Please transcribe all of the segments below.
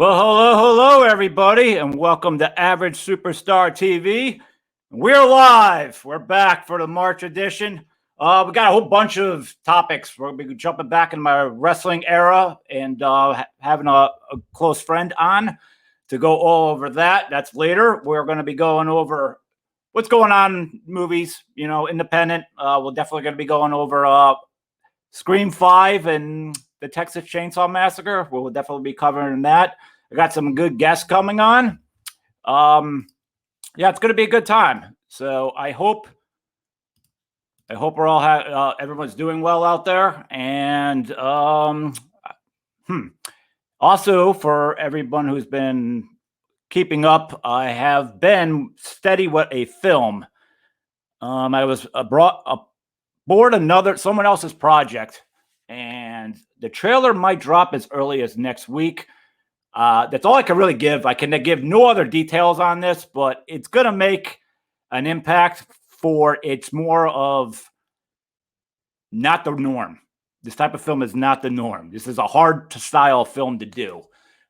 Well, hello, everybody, and welcome to Average Superstar TV. We're live. We're back for the March edition. We got a whole bunch of topics. We're going to be jumping back in my wrestling era and having a close friend on to go all over that. That's later. We're going to be going over what's going on in movies, independent. We're definitely going to be going over Scream 5 and the Texas Chainsaw Massacre. We'll definitely be covering that. I got some good guests coming on. It's going to be a good time. So I hope we're all everyone's doing well out there. And also for everyone who's been keeping up, I have been steady with a film. I was brought aboard someone else's project, and the trailer might drop as early as next week. That's all I can really give. I can give no other details on this, but it's going to make an impact it's more of not the norm. This type of film is not the norm. This is a hard style film to do.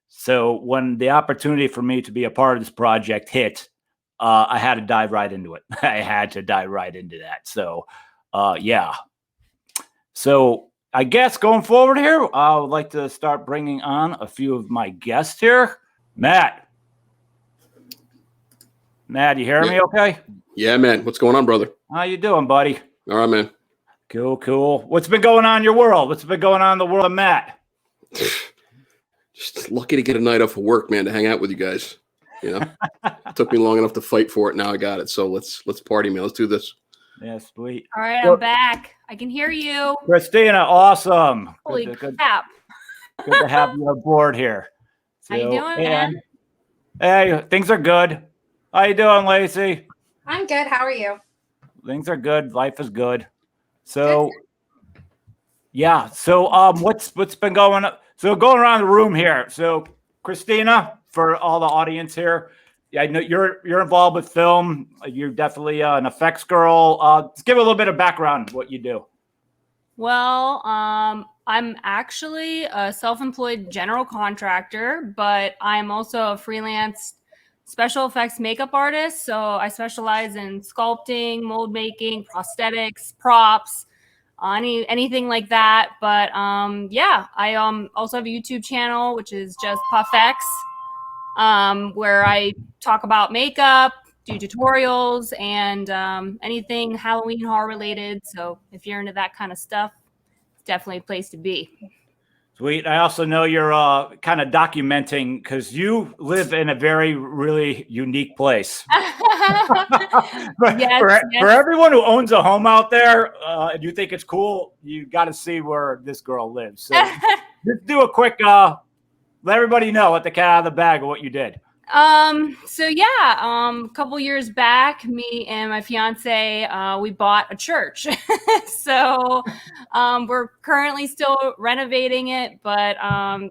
So when the opportunity for me to be a part of this project hit, I had to dive right into it. I had to dive right into that. So, yeah. So I guess going forward here, I would like to start bringing on a few of my guests here. Matt, you hear me okay? Yeah, man. What's going on, brother? How you doing, buddy? All right, man. Cool. What's been going on in your world? What's been going on in the world of Matt? Just lucky to get a night off of work, man, to hang out with you guys. It took me long enough to fight for it. Now I got it. So let's party, man. Let's do this. Yeah, sweet. All right, I'm back. I can hear you. Christina, awesome. Holy crap. Good to have you aboard here. How you doing, man? Hey, things are good. How you doing, Lacy? I'm good. How are you? Things are good. Life is good. So, yeah. So, what's been going on? So, going around the room here. So, Christina, for all the audience here, I know you're involved with film. You're definitely an effects girl. Just give a little bit of background what you do. Well, I'm actually a self-employed general contractor, but I'm also a freelance special effects makeup artist. So I specialize in sculpting, mold making, prosthetics, props, anything like that. But I also have a YouTube channel, which is just PuffX, where I talk about makeup, do tutorials, and anything Halloween horror related. So if you're into that kind of stuff, it's definitely a place to be. Sweet. I also know you're kind of documenting because you live in a very, really unique place. For everyone who owns a home out there and you think it's cool, you got to see where this girl lives. So just do a quick, let everybody know at the cat out of the bag of what you did. A couple years back, me and my fiance, we bought a church. So we're currently still renovating it, but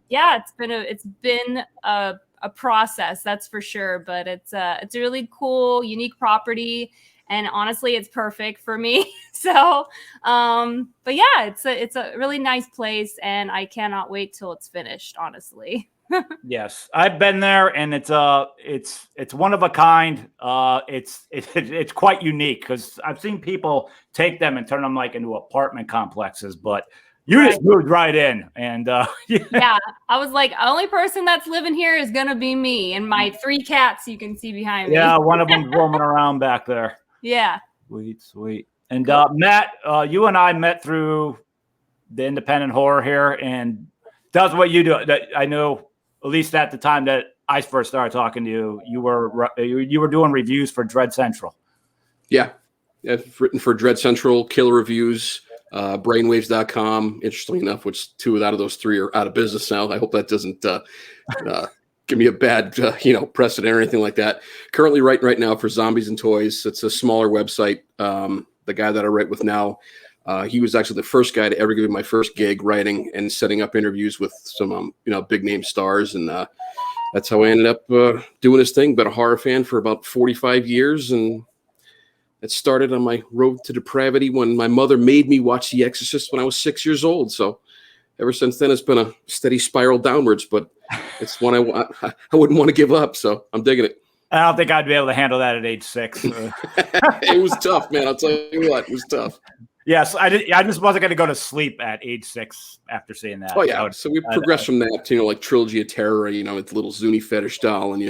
it's been a process, that's for sure. But it's a really cool, unique property, and honestly, it's perfect for me. So, it's a really nice place, and I cannot wait till it's finished, honestly. Yes, I've been there, and it's one of a kind. It's quite unique because I've seen people take them and turn them like into apartment complexes, but you just moved right in, and yeah, I was like, the only person that's living here is gonna be me and my 3 cats you can see behind me. Yeah, one of them's roaming around back there. Yeah, sweet. And Matt, you and I met through the independent horror here, and that's what you do. I know. At least at the time that I first started talking to you, you were doing reviews for Dread Central. Yeah, I've written for Dread Central, Killer Reviews, Brainwaves.com. Interestingly enough, which 2 out of those 3 are out of business now. I hope that doesn't give me a bad precedent or anything like that. Currently writing right now for Zombies and Toys. It's a smaller website. The guy that I write with now, he was actually the first guy to ever give me my first gig writing and setting up interviews with some, big name stars. And that's how I ended up doing this thing. Been a horror fan for about 45 years. And it started on my road to depravity when my mother made me watch The Exorcist when I was 6 years old. So ever since then, it's been a steady spiral downwards, but it's one I wouldn't want to give up. So I'm digging it. I don't think I'd be able to handle that at age 6. It was tough, man. I'll tell you what, it was tough. Yes, I just wasn't going to go to sleep at age 6 after seeing that. Oh yeah, so we progressed from that to like Trilogy of Terror, it's a little Zuni fetish doll, and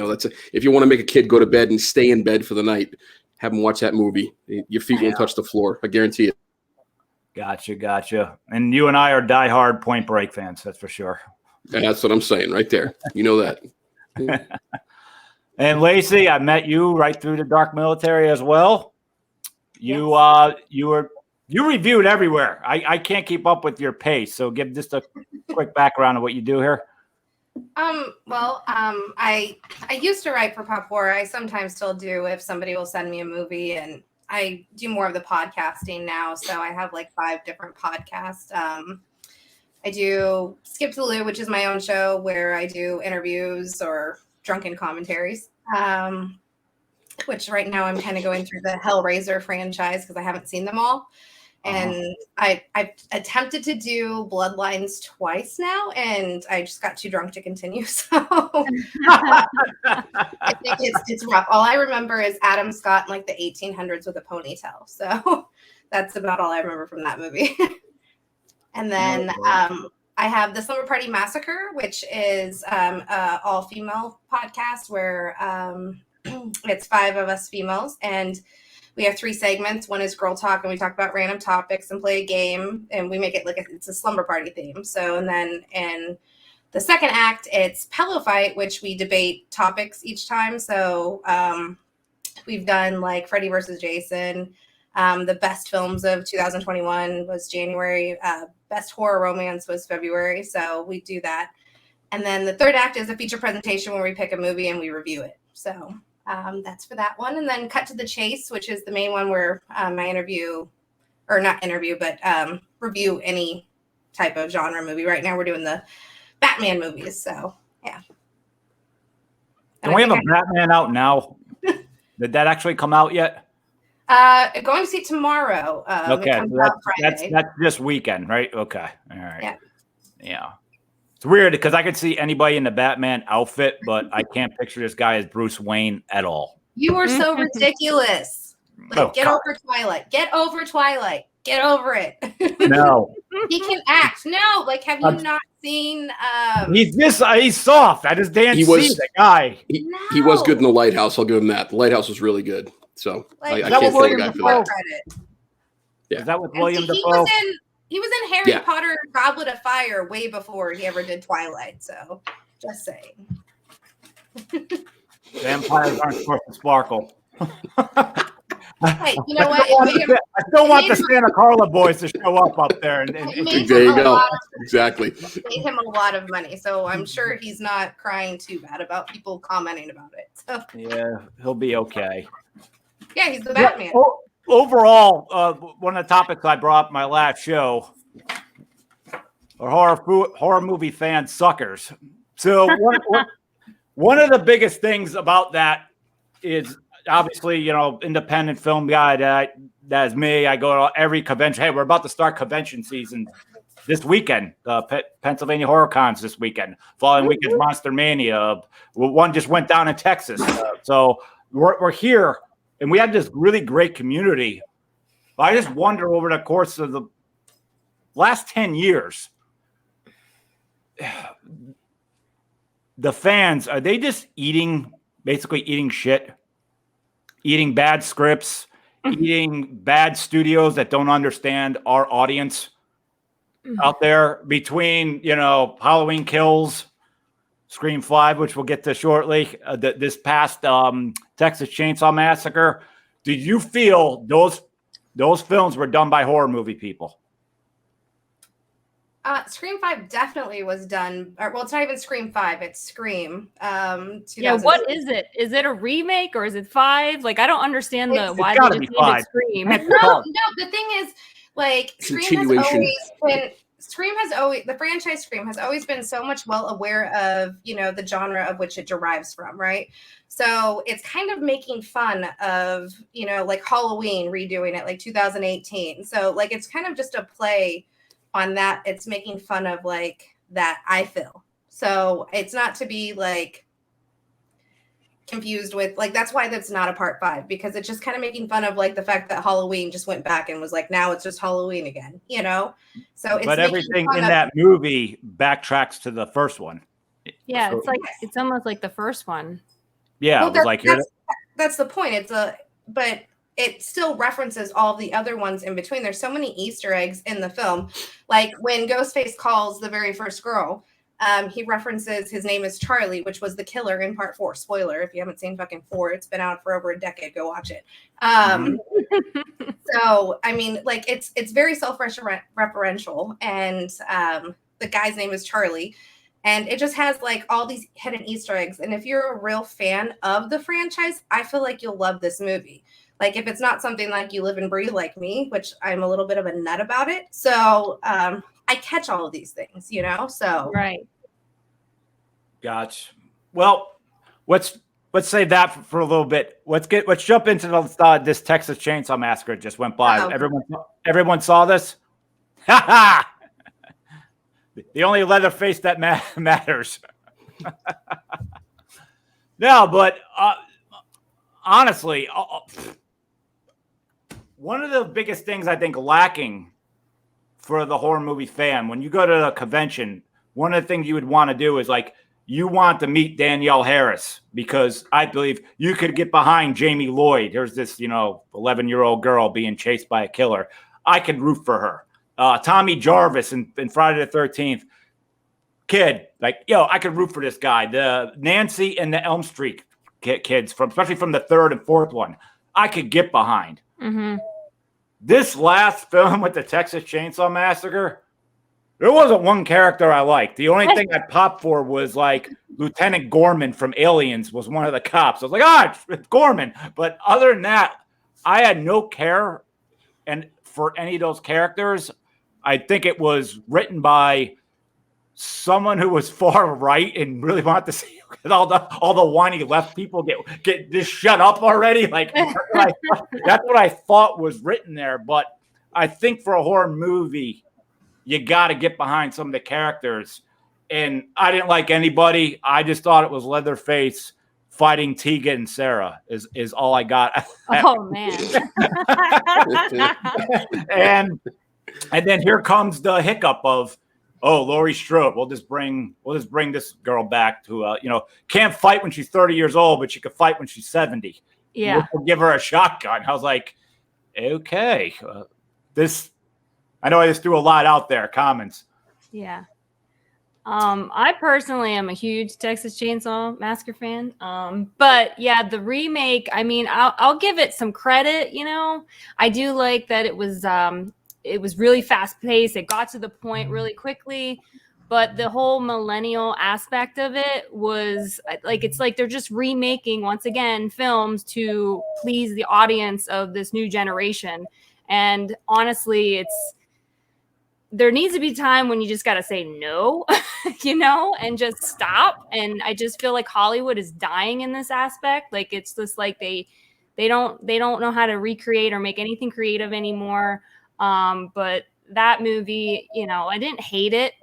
if you want to make a kid go to bed and stay in bed for the night, have them watch that movie. Your feet won't touch the floor, I guarantee it. Gotcha. And you and I are diehard Point Break fans, that's for sure. And that's what I'm saying right there. You know that. And Lacy, I met you right through the dark military as well. You you reviewed everywhere. I can't keep up with your pace, so give just a quick background of what you do here. I used to write for Pop Horror. I sometimes still do if somebody will send me a movie, and I do more of the podcasting now. So I have like 5 different podcasts. I do Skip to Lou, which is my own show where I do interviews or drunken commentaries. Which right now I'm kind of going through the Hellraiser franchise because I haven't seen them all. And I've attempted to do Bloodlines twice now, and I just got too drunk to continue. So I think it's rough. All I remember is Adam Scott in like the 1800s with a ponytail. So that's about all I remember from that movie. And then I have the Slumber Party Massacre, which is a all-female podcast where it's 5 of us females, and we have 3 segments. One is Girl Talk, and we talk about random topics and play a game, and we make it like it's a slumber party theme. So, and then in the second act, it's Pillow Fight, which we debate topics each time. So we've done like Freddy versus Jason. The best films of 2021 was January. Best horror romance was February. So we do that. And then the third act is a feature presentation where we pick a movie and we review it. So that's for that one. And then Cut to the Chase, which is the main one where I review any type of genre movie. Right now we're doing the Batman movies. So, yeah. Can we have a Batman out now? Did that actually come out yet? Going to see it tomorrow. Okay, it comes out Friday. that's this weekend, right? Okay, all right. Yeah. It's weird because I could see anybody in the Batman outfit, but I can't picture this guy as Bruce Wayne at all. You are so ridiculous. Like, get over Twilight. Get over Twilight. Get over it. No. He can act. No, like, have you not seen? He's soft. I just didn't see the guy. He was good in The Lighthouse. I'll give him that. The Lighthouse was really good. So like, I can't fault the guy for that. Yeah. Is that with William Dafoe? He was in Harry Potter Goblet of Fire way before he ever did Twilight. So just saying. Vampires aren't supposed to sparkle. Hey, you know what? I still want the Santa Carla boys to show up there. And there you go. Exactly. It made him a lot of money. So I'm sure he's not crying too bad about people commenting about it. So. Yeah, he'll be okay. Yeah, he's the Batman. Overall, one of the topics I brought up in my last show are horror movie fan suckers. So one of the biggest things about that is obviously, independent film guy that is me. I go to every convention. Hey, we're about to start convention season this weekend. Pennsylvania Horror Cons this weekend. Following weekend's Monster Mania. One just went down in Texas. So we're here. And we had this really great community. I just wonder over the course of the last 10 years, the fans, are they just basically eating shit, eating bad scripts, eating bad studios that don't understand our audience out there between, Halloween Kills, Scream 5, which we'll get to shortly, this past Texas Chainsaw Massacre. Did you feel those films were done by horror movie people? Scream 5 definitely was done. Well, it's not even Scream 5. It's Scream. Yeah, what is it? Is it a remake or is it 5? Like, I don't understand why they just named it Scream. No, the thing is, like, the franchise Scream has always been so much well aware of, the genre of which it derives from, right? So it's kind of making fun of, like Halloween redoing it, like 2018. So like, it's kind of just a play on that. It's making fun of like that, I feel. So it's not to be like confused with like, that's why that's not a part 5, because it's just kind of making fun of like the fact that Halloween just went back and was like, now it's just Halloween again, you know? So it's but everything in that movie backtracks to the first one. Yeah, So, it's like it's almost like the first one. yeah, well, it was like that's the point. But it still references all the other ones in between. There's so many Easter eggs in the film. Like when Ghostface calls the very first girl, he references his name is Charlie, which was the killer in part 4. Spoiler, if you haven't seen fucking 4, it's been out for over a decade. Go watch it. So, I mean, like it's very self-referential, and the guy's name is Charlie. And it just has like all these hidden Easter eggs. And if you're a real fan of the franchise, I feel like you'll love this movie. Like if it's not something like you live and breathe like me, which I'm a little bit of a nut about it. So I catch all of these things, you know? So Right. Gotcha. Well, let's save that for a little bit. Let's jump into this Texas Chainsaw Massacre just went by. Everyone saw this? Ha ha! The only Leatherface that matters. No, but honestly, one of the biggest things I think lacking for the horror movie fan, when you go to a convention, one of the things you would want to do is like, you want to meet Danielle Harris, because I believe you could get behind Jamie Lloyd. There's this, 11-year-old girl being chased by a killer. I could root for her. Tommy Jarvis in Friday the 13th. Kid, like, I could root for this guy. The Nancy and the Elm Street kids, especially from the 3rd and 4th one, I could get behind. Mm-hmm. This last film with the Texas Chainsaw Massacre, there wasn't one character I liked. The only thing I popped for was like Lieutenant Gorman from Aliens was one of the cops. I was like, it's Gorman. But other than that, I had no care for any of those characters. I think it was written by someone who was far right and really wanted to see all the whiny left people get just shut up already. Like that's what I thought was written there. But I think for a horror movie, you got to get behind some of the characters. And I didn't like anybody. I just thought it was Leatherface fighting Tegan and Sarah is all I got. Oh man. and then here comes the hiccup of, Laurie Strode. We'll just bring this girl back to can't fight when she's 30 years old, but she could fight when she's 70. Yeah. We'll give her a shotgun. I was like, okay, I know I just threw a lot out there. Comments. Yeah. I personally am a huge Texas Chainsaw Massacre fan. But yeah, the remake, I mean, I'll give it some credit, I do like that it was really fast paced. It got to the point really quickly, but the whole millennial aspect of it was like, it's like they're just remaking once again films to please the audience of this new generation. And honestly, there needs to be time when you just got to say no, and just stop. And I just feel like Hollywood is dying in this aspect. Like, it's just like they don't know how to recreate or make anything creative anymore. But that movie, I didn't hate it,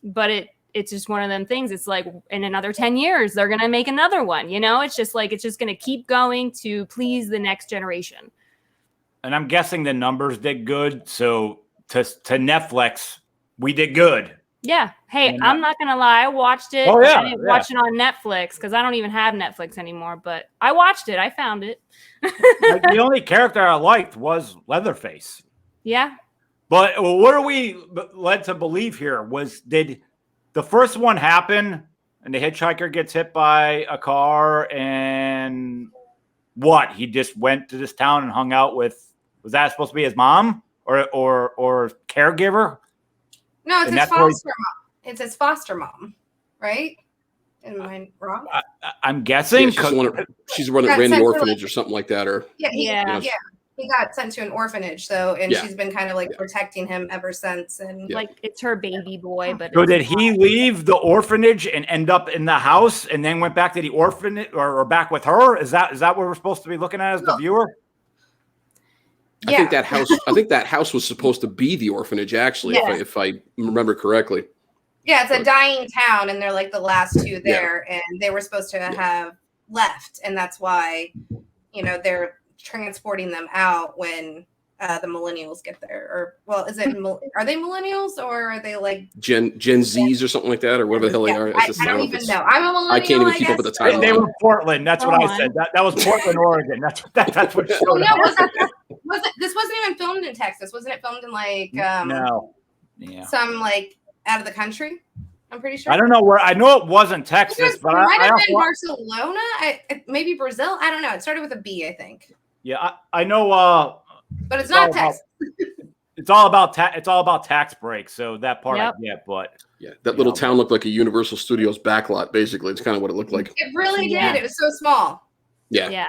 but it's just one of them things. It's like in another 10 years, they're going to make another one, it's just like, it's just going to keep going to please the next generation. And I'm guessing the numbers did good. So to Netflix, we did good. Yeah. Hey, I'm not going to lie. I watched it. Oh, yeah. I didn't watch it on Netflix because I don't even have Netflix anymore, but I watched it. I found it. The only character I liked was Leatherface. Yeah. But what are we led to believe here? Did the first one happen and the hitchhiker gets hit by a car and what? He just went to this town and hung out with, was that supposed to be his mom or caregiver? No, it's and his foster mom. It's his foster mom, right? Am I wrong? I'm guessing. Yeah, she's the one that ran the orphanage or something like that. Or yeah. He got sent to an orphanage, she's been kind of like protecting him ever since. And like it's her baby boy. But so did he leave the orphanage and end up in the house and then went back to the orphanage or back with her? Is that what we're supposed to be looking at as the viewer? I think that house. I think that house was supposed to be the orphanage, actually, if I remember correctly. Yeah, it's a dying town, and they're like the last two there, and they were supposed to have left, and that's why, they're transporting them out when the millennials get there. Or, well, are they millennials or are they like Gen Zs or something like that, or whatever the hell they are? I don't even know. I'm a millennial. I can't even keep up with the title. They were Portland. That's what I said. That was Portland, Oregon. That's what showed up. This wasn't even filmed in Texas. Wasn't it filmed in like no, some like out of the country? I'm pretty sure. I don't know where. I know it wasn't Texas, but it might have been Barcelona. Maybe Brazil. I don't know. It started with a B, I think. Yeah, I know. But it's not Texas. It's all about tax breaks. So that part I get, but that little town looked like a Universal Studios backlot. Basically, it's kind of what it looked like. It really did. It was so small. Yeah.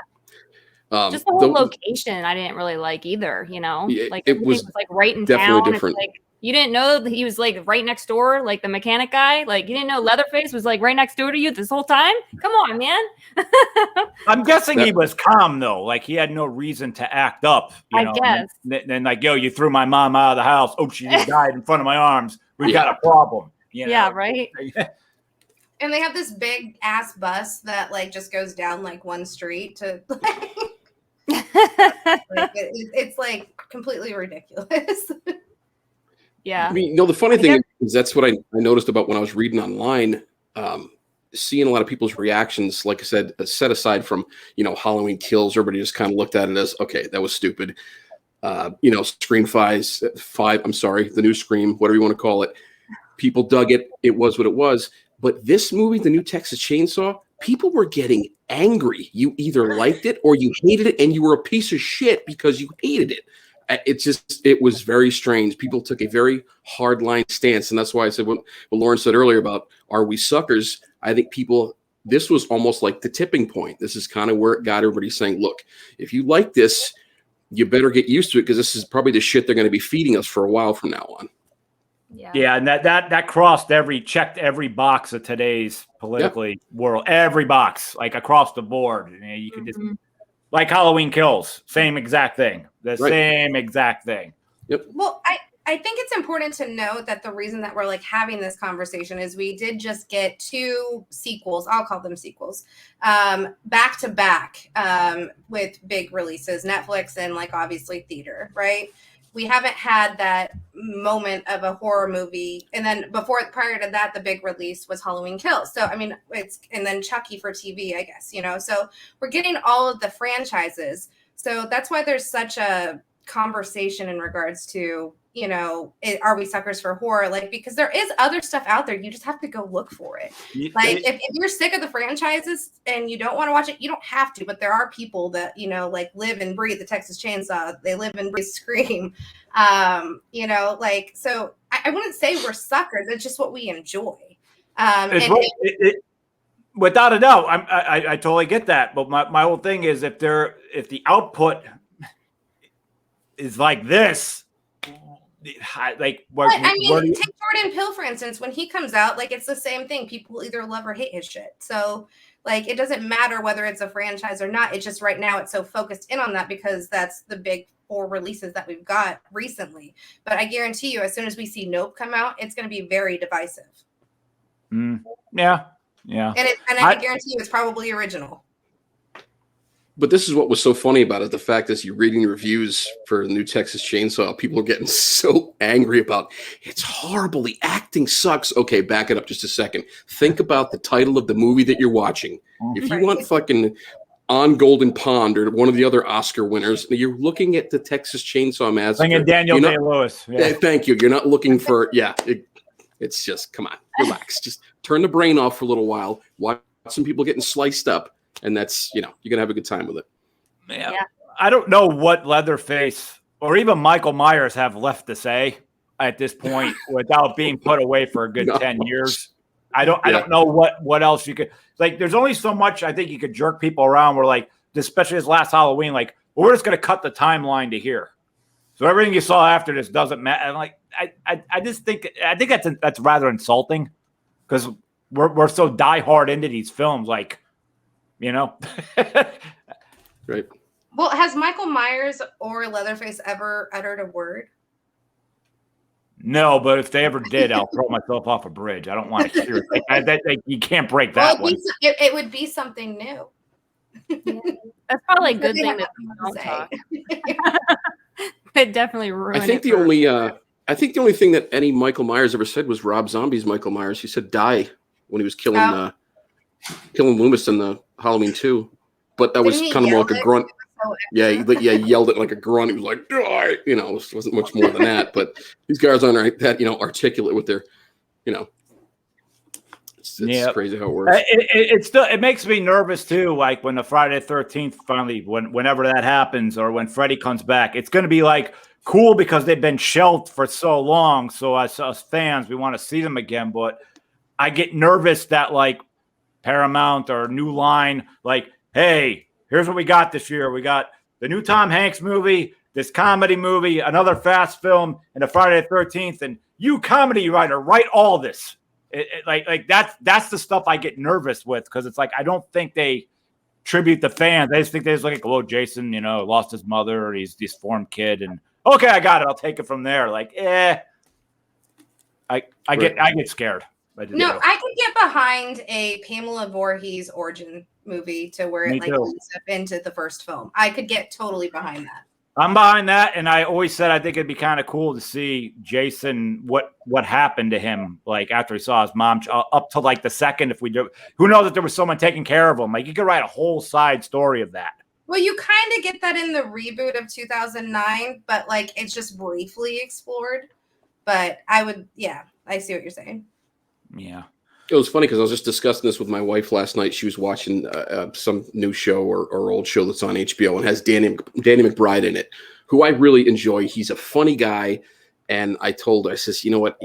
Just the whole location, I didn't really like either. Like it was like right in town. Different. It's like you didn't know that he was like right next door, like the mechanic guy. Like you didn't know Leatherface was like right next door to you this whole time. Come on, man. I'm guessing he was calm though. Like he had no reason to act up. I guess. Then like, yo, you threw my mom out of the house. Oh, she just died in front of my arms. We got a problem. Yeah, right. And they have this big ass bus that like just goes down like one street to. It's like completely ridiculous. Yeah. I mean, the funny thing is that's what I noticed about when I was reading online, seeing a lot of people's reactions, like I said, set aside from, Halloween Kills, everybody just kind of looked at it as, okay, that was stupid. Scream 5, I'm sorry, the new Scream, whatever you want to call it. People dug it. It was what it was. But this movie, the new Texas Chainsaw, people were getting angry. You either liked it or you hated it, and you were a piece of shit because you hated it. It was very strange. People took a very hard line stance. And that's why I said what Lauren said earlier about, are we suckers? I think this was almost like the tipping point. This is kind of where it got everybody saying, look, if you like this, you better get used to it because this is probably the shit they're going to be feeding us for a while from now on. Yeah, and that checked every box of today's politically world, every box, like across the board. You could just like Halloween Kills, same exact thing, same exact thing. Yep. Well, I think it's important to note that the reason that we're like having this conversation is we did just get 2 sequels. I'll call them sequels, back to back with big releases, Netflix and like obviously theater, right? We haven't had that moment of a horror movie. And then prior to that, the big release was Halloween Kills. So, I mean, and then Chucky for TV, I guess, so we're getting all of the franchises. So that's why there's such a conversation in regards to, are we suckers for horror? Like, because there is other stuff out there. You just have to go look for it. Like if you're sick of the franchises and you don't want to watch it, you don't have to, but there are people that, like live and breathe the Texas Chainsaw. They live and breathe Scream. So I wouldn't say we're suckers. It's just what we enjoy. Without a doubt, I totally get that. But my whole thing is if the output is like this, take Jordan Peele, for instance, when he comes out, like it's the same thing. People either love or hate his shit. So like it doesn't matter whether it's a franchise or not. It's just right now it's so focused in on that because that's the big 4 releases that we've got recently. But I guarantee you, as soon as we see Nope come out, it's going to be very divisive. Yeah. And I guarantee you, it's probably original. But this is what was so funny about it. The fact is you're reading reviews for the new Texas Chainsaw. People are getting so angry about it's horrible. The acting sucks. Okay, back it up just a second. Think about the title of the movie that you're watching. If you want fucking On Golden Pond or one of the other Oscar winners, you're looking at the Texas Chainsaw Massacre. Daniel Day-Lewis. Yeah. Thank you. You're not looking for, it's just, come on, relax. Just turn the brain off for a little while. Watch some people getting sliced up. And that's, you're going to have a good time with it. Yeah. I don't know what Leatherface or even Michael Myers have left to say at this point without being put away for a good 10 years. I don't know what else you could, like, there's only so much I think you could jerk people around where, like, especially this last Halloween, like, well, we're just going to cut the timeline to here. So everything you saw after this doesn't matter. And like, I just think, that's rather insulting because we're so diehard into these films. Like, right. Well, has Michael Myers or Leatherface ever uttered a word? No, but if they ever did, I'll throw myself off a bridge. I don't want to hear it. You can't break that one. It would be something new. Yeah. That's probably a good They thing have that nothing they to don't talk. It definitely ruined I think the only thing that any Michael Myers ever said was Rob Zombie's Michael Myers. He said "die" when he was killing Loomis in the Halloween 2, but that was kind of more like a grunt. Yeah, he yelled it like a grunt. He was like "die," you know. It wasn't much more than that. But these guys aren't that articulate with their, It's crazy how it works. It makes me nervous too. Like when the Friday the 13th finally, whenever that happens, or when Freddy comes back, it's going to be like cool because they've been shelved for so long. So as us fans, we want to see them again. But I get nervous that like Paramount or New Line, like, hey, here's what we got this year. We got the new Tom Hanks movie, this comedy movie, another fast film, and a Friday the 13th. And you comedy writer, write all this. Like that's the stuff I get nervous with because it's like I don't think they tribute the fans. They just think they just like, oh, Jason, lost his mother, or he's this deformed kid, and okay, I got it. I'll take it from there. Like, I get scared. I could get behind a Pamela Voorhees origin movie to where it leads up into the first film. I could get totally behind that. I'm behind that, and I always said I think it'd be kind of cool to see Jason what happened to him like after he saw his mom up to like the second. If we do, who knows if there was someone taking care of him? Like you could write a whole side story of that. Well, you kind of get that in the reboot of 2009, but like it's just briefly explored. But I see what you're saying. Yeah. It was funny because I was just discussing this with my wife last night. She was watching some new show or old show that's on HBO and has Danny McBride in it, who I really enjoy. He's a funny guy. And I told her, I says, you know what?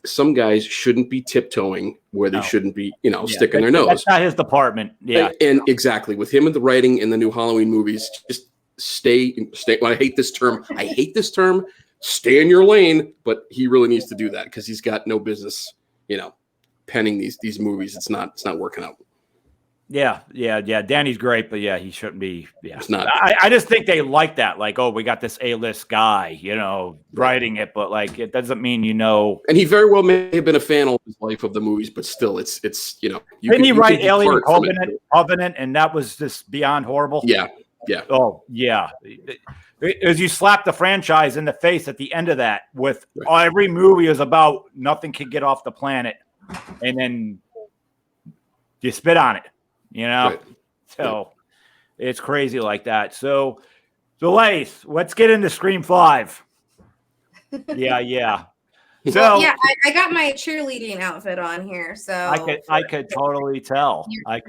Some guys shouldn't be tiptoeing where they shouldn't be, sticking their nose. That's not his department. Yeah. And exactly. With him and the writing in the new Halloween movies, just stay. Well, I hate this term. Stay in your lane. But he really needs to do that because he's got no business, penning these movies. It's not working out. Yeah. Danny's great, but he shouldn't be. Yeah, it's not. I just think they like that. Like, oh, we got this A-list guy, writing it, but like it doesn't mean And he very well may have been a fan all his life of the movies, but still, it's Didn't he write Alien Covenant, and that was just beyond horrible. Yeah. Oh yeah. As you slap the franchise in the face at the end of that with every movie is about nothing can get off the planet. And then you spit on it, Right. So it's crazy like that. So Lace, let's get into Scream 5. Yeah. So I got my cheerleading outfit on here, so I could totally tell. I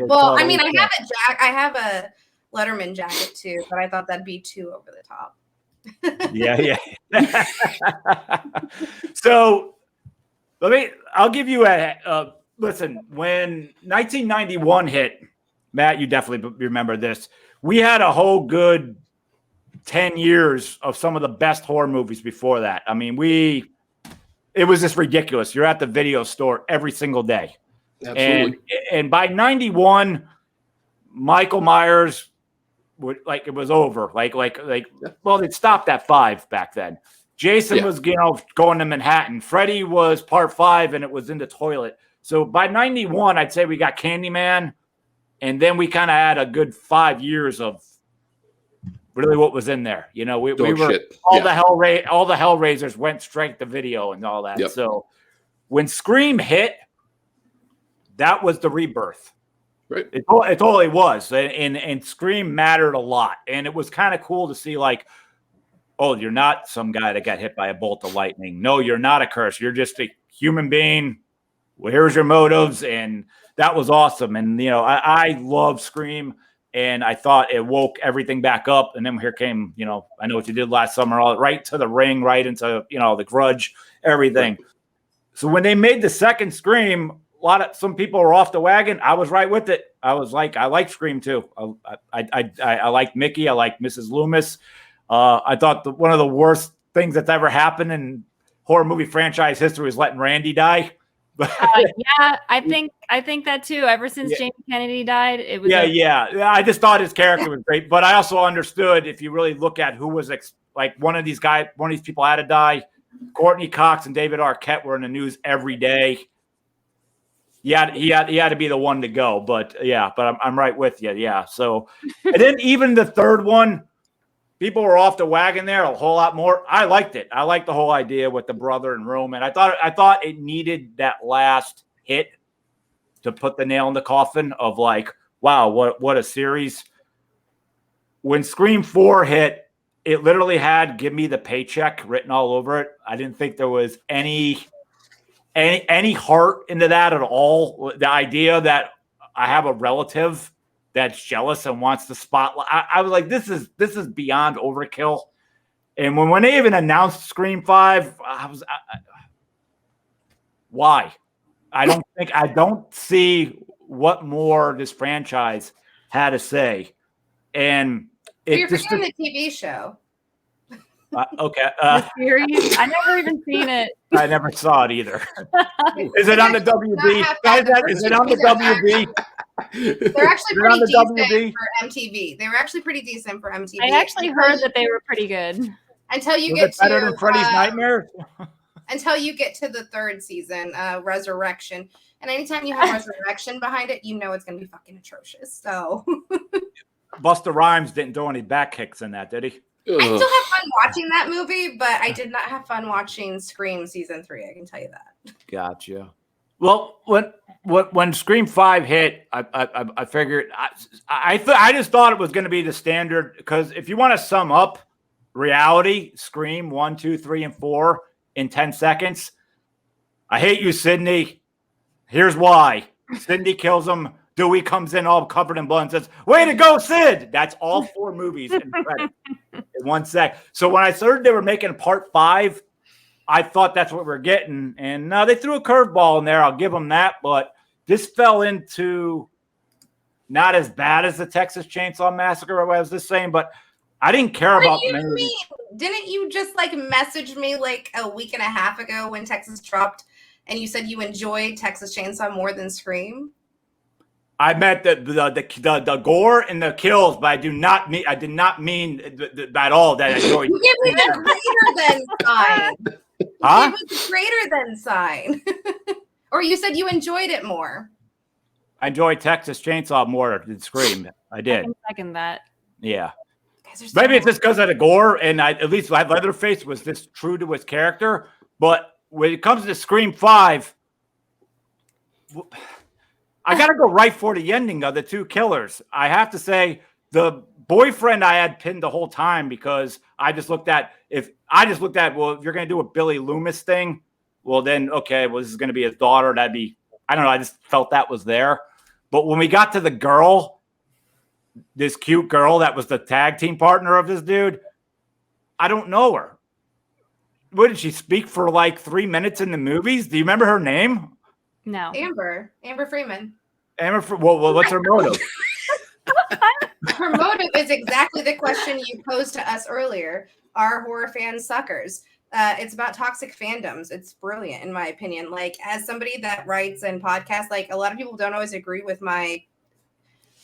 have a Letterman jacket too, but I thought that'd be too over the top. Yeah. So I'll give you a listen. When 1991 hit, Matt, you definitely remember this. We had a whole good 10 years of some of the best horror movies before that. I mean, it was just ridiculous. You're at the video store every single day. Absolutely. And by 91, Michael Myers it was over. Well, it stopped at 5 back then. Jason was, going to Manhattan. Freddy was part 5, and it was in the toilet. So by 91, I'd say we got Candyman, and then we kind of had a good 5 years of really what was in there. We were all the Hellraisers went straight to video and all that. Yep. So when Scream hit, that was the rebirth. Right. It totally was, and Scream mattered a lot, and it was kind of cool to see oh, you're not some guy that got hit by a bolt of lightning. No, you're not a curse. You're just a human being. Well, here's your motives. And that was awesome. And, I love Scream, and I thought it woke everything back up. And then here came, I Know What You Did Last Summer, all right to the Ring, right into, The Grudge, everything. Right. So when they made the second Scream, some people were off the wagon. I was right with it. I was like, I like Scream too. I liked Mickey. I liked Mrs. Loomis. I thought one of the worst things that's ever happened in horror movie franchise history was letting Randy die. Yeah, I think that too. Ever since Yeah. Jamie Kennedy died, it was Yeah. I just thought his character was great, but I also understood if you really look at who was like one of these people had to die. Courtney Cox and David Arquette were in the news every day. He had to be the one to go, but I'm right with you. Yeah. So, and then even the third one, people were off the wagon there a whole lot more. I liked it. I liked the whole idea with the brother and Roman. I thought it needed that last hit to put the nail in the coffin of like, wow, what a series. When Scream 4 hit, it literally had "Give me the paycheck" written all over it. I didn't think there was any heart into that at all. The idea that I have a relative that's jealous and wants the spotlight. I was like, this is beyond overkill. And when they even announced Scream 5, why? I don't see what more this franchise had to say. And You're forgetting the TV show. Okay. the series. I never even seen it. I never saw it either. Is it on the WB? Is it on the WB? They're actually pretty decent for MTV. They were actually pretty decent for MTV. I actually heard that they were pretty good. Until you get better than Freddy's Nightmare? Until you get to the third season, Resurrection. And anytime you have Resurrection behind it, you know it's going to be fucking atrocious. So Busta Rhymes didn't do any back kicks in that, did he? I still have fun watching that movie, but I did not have fun watching Scream season 3. I can tell you that. Gotcha. Well, when Scream 5 hit, I figured I just thought it was going to be the standard, because if you want to sum up reality, Scream 1, 2, 3, and 4 in 10 seconds. I hate you, Sydney. Here's why. Sydney kills him. Dewey comes in all covered in blood and says, "Way to go, Sid!" That's all 4 movies in credit in 1 sec. So when I heard they were making part 5, I thought that's what we're getting. And they threw a curveball in there. I'll give them that. But this fell into not as bad as the Texas Chainsaw Massacre, I was just saying, but I didn't care about the movie. Didn't you just message me like a week and a half ago when Texas dropped, and you said you enjoyed Texas Chainsaw more than Scream? I meant the gore and the kills, but I did not mean at all that I enjoyed. You give me the greater than sign. Huh? Give me the greater than sign. Or you said you enjoyed it more. I enjoyed Texas Chainsaw more than Scream. I did. I can second that. Yeah. Maybe it's just because of the gore, and at least Leatherface was this true to his character. But when it comes to Scream 5, I got to go right for the ending of the 2 killers. I have to say the boyfriend I had pinned the whole time, because I just looked at, well, if you're going to do a Billy Loomis thing, well then, okay, well, this is going to be his daughter. That'd be, I don't know. I just felt that was there. But when we got to the girl, this cute girl that was the tag team partner of this dude, I don't know her. What did she speak for like 3 minutes in the movies? Do you remember her name? No. Amber Freeman. Well, what's her motive? Her motive is exactly the question you posed to us earlier. Are horror fans suckers? It's about toxic fandoms. It's brilliant, in my opinion. Like, as somebody that writes and podcasts, like, a lot of people don't always agree with my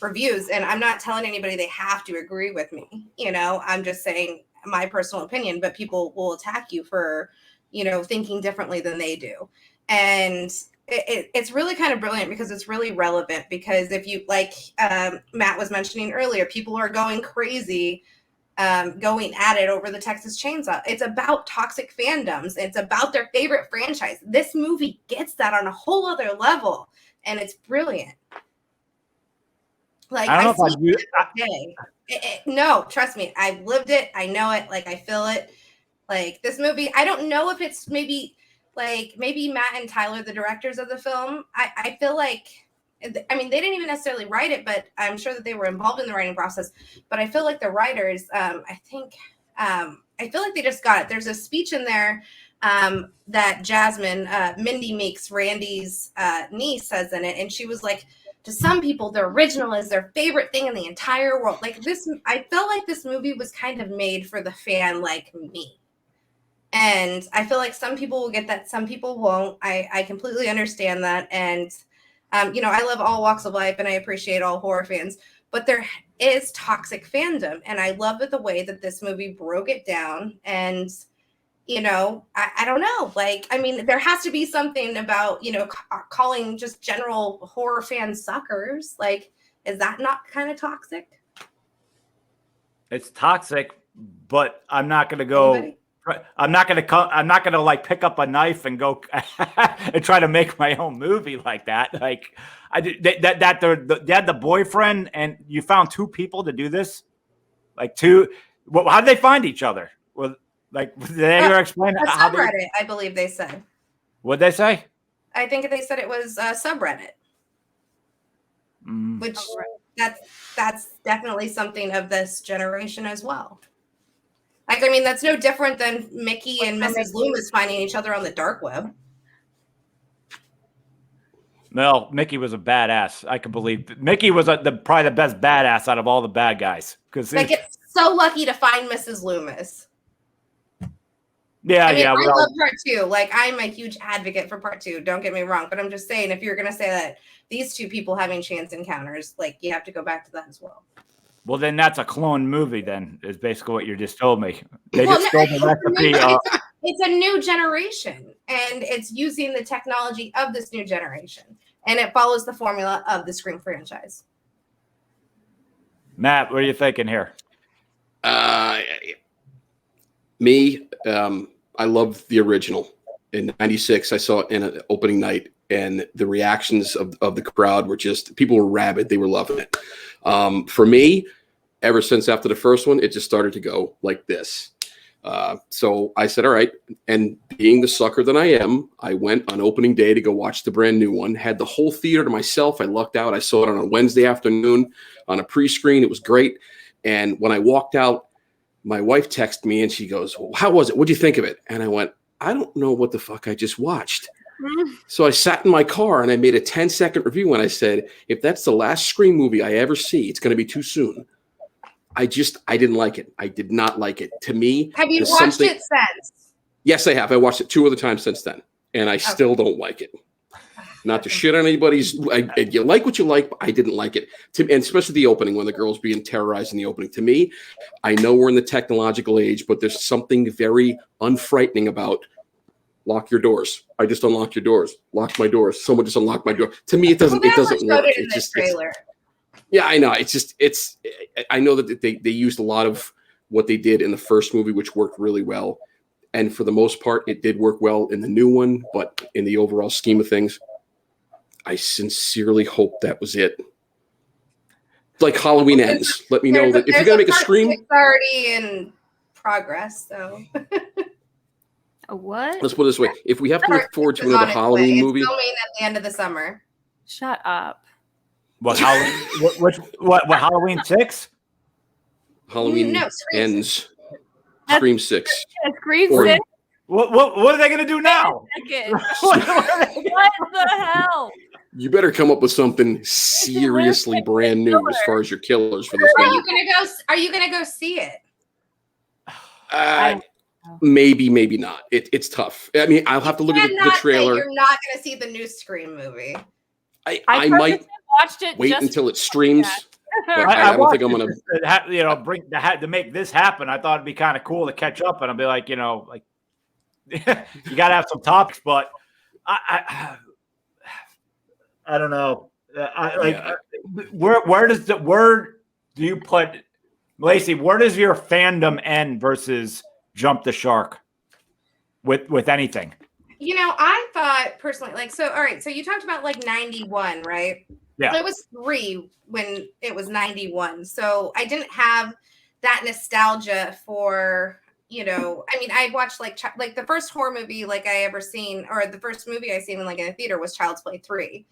reviews, and I'm not telling anybody they have to agree with me. I'm just saying my personal opinion, but people will attack you for, thinking differently than they do. And it's really kind of brilliant because it's really relevant, because if you, like Matt was mentioning earlier, people are going crazy, going at it over the Texas Chainsaw. It's about toxic fandoms. It's about their favorite franchise. This movie gets that on a whole other level, and it's brilliant. Like, I don't know if I do. No, trust me. I've lived it. I know it. Like, I feel it. Like, this movie, I don't know if it's maybe Matt and Tyler, the directors of the film. I feel like, I mean, they didn't even necessarily write it, but I'm sure that they were involved in the writing process. But I feel like the writers, I feel like they just got it. There's a speech in there that Jasmine, Mindy Meeks, Randy's niece, says in it. And she was like, to some people, the original is their favorite thing in the entire world. Like, this, I felt like this movie was kind of made for the fan like me. And I feel like some people will get that, some people won't. I completely understand that. And, I love all walks of life and I appreciate all horror fans, but there is toxic fandom. And I love the way that this movie broke it down. And, I don't know. Like, I mean, there has to be something about, calling just general horror fans suckers. Like, is that not kind of toxic? It's toxic, but I'm not going to go. Anybody? I'm not going to come. I'm not going to like pick up a knife and go and try to make my own movie like that. Like I did that. They had the boyfriend, and you found two people to do this. Like two. Well, how did they find each other? Well, like did they ever explain A how subreddit, I believe they said. What'd they say? I think they said it was a subreddit, which that's definitely something of this generation as well. Like, I mean, that's no different than Mickey and Mrs. Loomis finding each other on the dark web. Well, Mickey was a badass. I can believe Mickey was probably the best badass out of all the bad guys. Because like, it's so lucky to find Mrs. Loomis. Yeah, I mean, yeah. I love part 2. Like, I'm a huge advocate for part 2. Don't get me wrong, but I'm just saying, if you're gonna say that these two people having chance encounters, like, you have to go back to that as well. Well, then that's a clone movie. Then is basically what you just told me. They just stole the recipe. It's a new generation, and it's using the technology of this new generation, and it follows the formula of the Scream franchise. Matt, what are you thinking here? Me, I love the original. In '96, I saw it in an opening night, and the reactions of the crowd were just, people were rabid. They were loving it. For me, ever since after the first one, it just started to go like this. So I said, all right. And being the sucker that I am, I went on opening day to go watch the brand new one, had the whole theater to myself. I lucked out. I saw it on a Wednesday afternoon on a pre-screen. It was great. And when I walked out, my wife texted me and she goes, well, how was it? What'd you think of it? And I went, I don't know what the fuck I just watched. So I sat in my car and I made a 10-second review and I said, if that's the last Scream movie I ever see, it's going to be too soon. I didn't like it. I did not like it. To me, have you watched it since? Yes, I have. I watched it 2 other times since then, and I still don't like it. Not to shit on anybody's. You like what you like, but I didn't like it. And especially the opening when the girl's being terrorized in the opening. To me, I know we're in the technological age, but there's something very unfrightening about lock your doors. I just unlocked your doors. Lock my doors. Someone just unlocked my door. To me, it doesn't. It doesn't work. It's just trailer. Yeah, I know. I know that they used a lot of what they did in the first movie, which worked really well. And for the most part, it did work well in the new one. But in the overall scheme of things, I sincerely hope that was it. Like Halloween Ends. Let me know that if you're going to make a Scream. It's already in progress, so. A what? Let's put it this way. If we have to look forward to another Halloween movie. It's filming at the end of the summer. Shut up. What Halloween? what Halloween 6? Halloween Ends. Scream 6. Scream 6. What are they gonna do now? What the hell? You better come up with something seriously brand new as far as your killers for this movie. Are you gonna go see it? Maybe not. It's tough. I mean, I'll have to look at the trailer. You're not gonna see the new Scream movie. I might wait until it streams. I don't think I'm gonna, to make this happen. I thought it'd be kind of cool to catch up, and I'll be like, you gotta have some topics, but I don't know. Where do you put, Lacy? Where does your fandom end versus jump the shark with anything? I thought personally, all right, so you talked about 91, right? Yeah. It was 3 when it was 91. So I didn't have that nostalgia for, I watched like the first horror movie I ever seen, or the first movie I seen in a theater was Child's Play 3,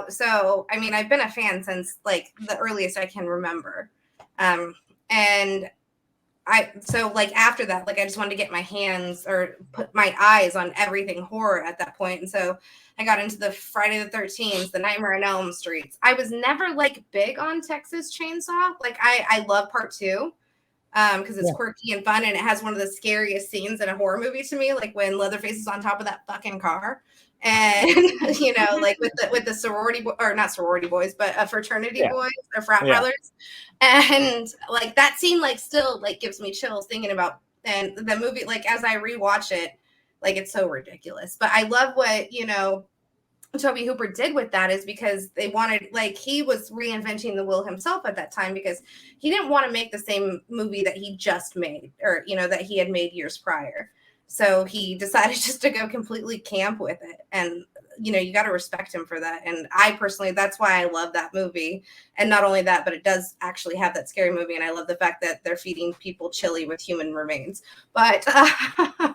So, I've been a fan since the earliest I can remember. And after that, I just wanted to get my hands or put my eyes on everything horror at that point. And so I got into the Friday the 13th, the Nightmare on Elm Street. I was never big on Texas Chainsaw. I love part 2, because it's quirky and fun, and it has one of the scariest scenes in a horror movie to me, like when Leatherface is on top of that fucking car, and you know, like with the sorority or not sorority boys, but fraternity boys or frat brothers, and like that scene, like still like gives me chills thinking about, and the movie, like as I rewatch it, like it's so ridiculous. But I love what Toby Hooper did with that, is because they wanted, like, he was reinventing the wheel himself at that time, because he didn't want to make the same movie that he just made, or, you know, that he had made years prior. So he decided just to go completely camp with it. And, you know, you got to respect him for that. And I personally, that's why I love that movie. And not only that, but it does actually have that scary movie. And I love the fact that they're feeding people chili with human remains. But so,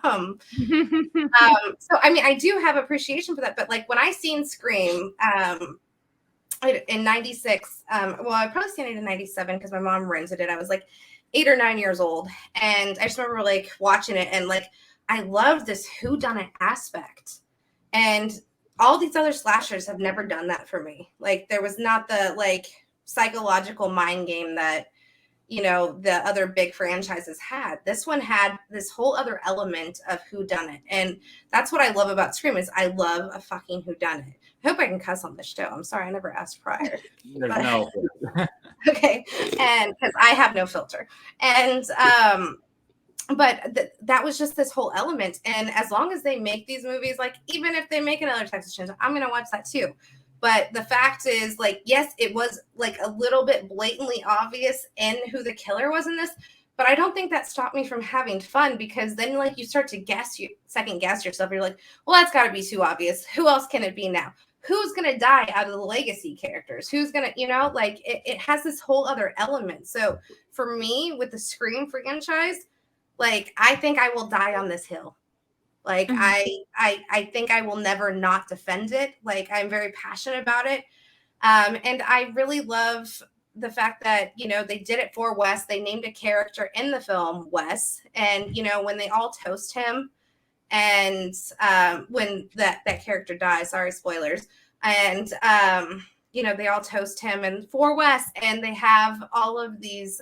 I mean, I do have appreciation for that. But like when I seen Scream in 96, well, I probably seen it in 97 because my mom rented it. I was like 8 or 9 years old. And I just remember like watching it, and like, I love this whodunit aspect. And all these other slashers have never done that for me. Like, there was not the like psychological mind game that, you know, the other big franchises had. This one had this whole other element of whodunit. And that's what I love about Scream, is I love a fucking whodunit. I hope I can cuss on this show. I'm sorry, I never asked prior. No. Okay. And because I have no filter. And but that was just this whole element. And as long as they make these movies, like even if they make another Texas Chainsaw, I'm going to watch that too. But the fact is, like, yes, it was like a little bit blatantly obvious in who the killer was in this, but I don't think that stopped me from having fun, because then like you start to second guess yourself. You're like, well, that's got to be too obvious. Who else can it be now? Who's going to die out of the legacy characters? Who's going to, you know, like it has this whole other element. So for me, with the Scream franchise, like, I think I will die on this hill. Like, I think I will never not defend it. Like, I'm very passionate about it. And I really love the fact that, you know, they did it for Wes. They named a character in the film Wes. And, you know, when they all toast him, and when that character dies, sorry, spoilers. And, you know, they all toast him and for Wes. And they have all of these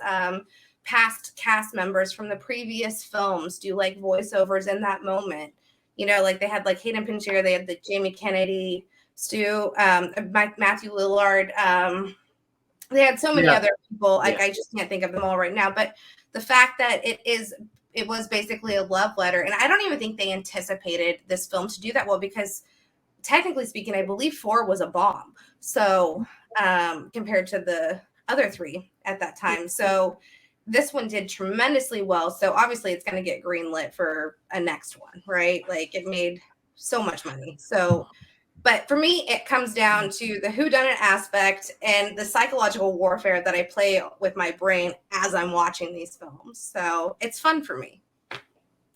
past cast members from the previous films do like voiceovers in that moment. You know, like they had like Hayden Panettiere, they had the Jamie Kennedy, Matthew Lillard. They had so many other people. Like I just can't think of them all right now. But the fact that it was basically a love letter, and I don't even think they anticipated this film to do that well, because technically speaking, I believe 4 was a bomb. So compared to the other 3 at that time. So this one did tremendously well. So obviously it's going to get greenlit for a next one, right? Like it made so much money. So, but for me, it comes down to the whodunit aspect and the psychological warfare that I play with my brain as I'm watching these films. So it's fun for me.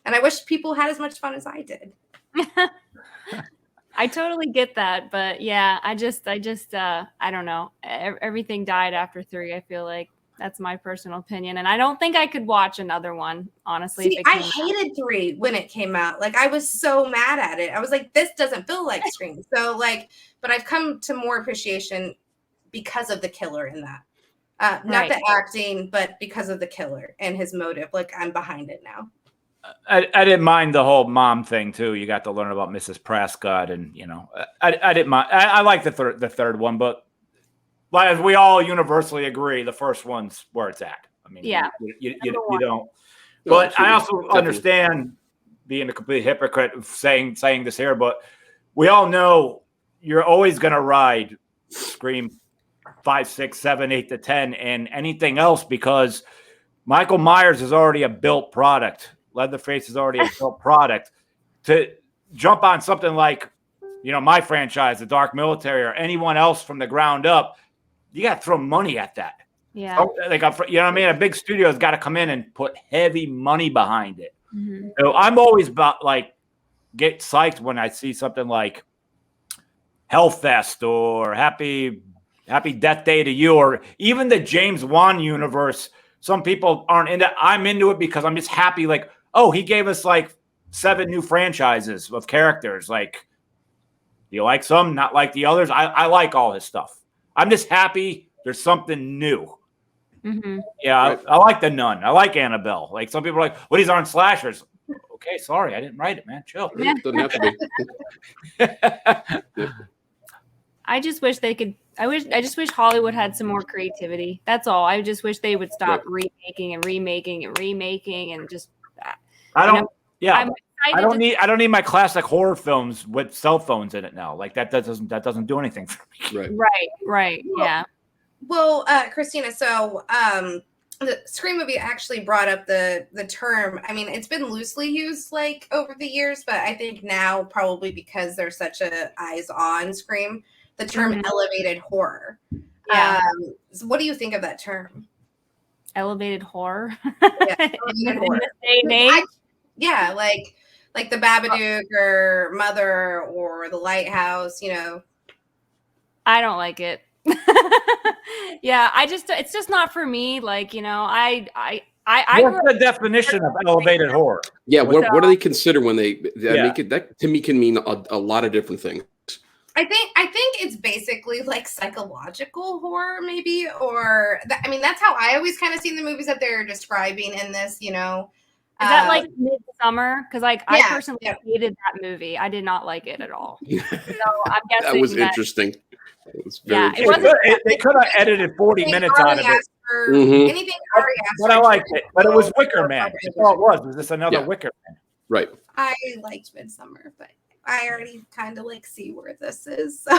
And I wish people had as much fun as I did. I totally get that. But yeah, I just, I don't know. Everything died after 3. I feel like. That's my personal opinion. And I don't think I could watch another one, honestly. See, I hated 3 when it came out. Like, I was so mad at it. I was like, this doesn't feel like Scream. So, like, but I've come to more appreciation because of the killer in that. Not the acting, but because of the killer and his motive. Like, I'm behind it now. I didn't mind the whole mom thing, too. You got to learn about Mrs. Prescott. And, you know, I didn't mind. I like the third one, but as we all universally agree, the first one's where it's at. I mean, you don't. But I also understand being a complete hypocrite of saying this here, but we all know you're always going to ride Scream 5, 6, 7, 8 to 10 and anything else, because Michael Myers is already a built product. Leatherface is already a built product. To jump on something like, you know, my franchise, the Dark Military, or anyone else from the ground up, you got to throw money at that. Yeah. So, like, you know what I mean? A big studio's got to come in and put heavy money behind it. Mm-hmm. So I'm always about, like, get psyched when I see something like Hellfest or Happy Death Day to You, or even the James Wan universe. Some people aren't into it. I'm into it because I'm just happy. Like, oh, he gave us like 7 new franchises of characters. Like, do you like some? Not like the others? I like all his stuff. I'm just happy there's something new. Yeah, Right. I like The Nun. I like Annabelle. Like some people are like, "Well, these aren't slashers." Okay, sorry, I didn't write it, man. Chill. It doesn't have to be. I just wish they could. I just wish Hollywood had some more creativity. That's all. I just wish they would stop remaking and just. I don't. Yeah, I'm I don't need my classic horror films with cell phones in it now. Like that doesn't do anything for me. Right. Yeah. Well, Christina, so the Scream movie actually brought up the term. I mean, it's been loosely used like over the years, but I think now probably because there's such a eyes on Scream, the term elevated horror. Yeah. So what do you think of that term? Elevated horror. Yeah, elevated horror. Yeah, like the Babadook or Mother or the Lighthouse, you know. I don't like it. Yeah, it's just not for me. Like, you know, What's the definition of elevated horror? Yeah, what do they consider when they Yeah. make it? That to me can mean a lot of different things. I think it's basically like psychological horror, maybe, or I mean, that's how I always kind of see the movies that they're describing in this. You know, Is that like Midsummer? Because like I Yeah, personally yeah. hated that movie. I did not like it at all. So I'm guessing That was interesting. It was very Yeah, it interesting. wasn't- They could have edited 40 minutes out of it. Mhm. Anything Ari asked But I for liked to it. But it was go Wicker for Man. proper That's all it was. Was this another Yeah. Wicker Man? Right. I liked Midsummer, but I already kind of like see where this is. So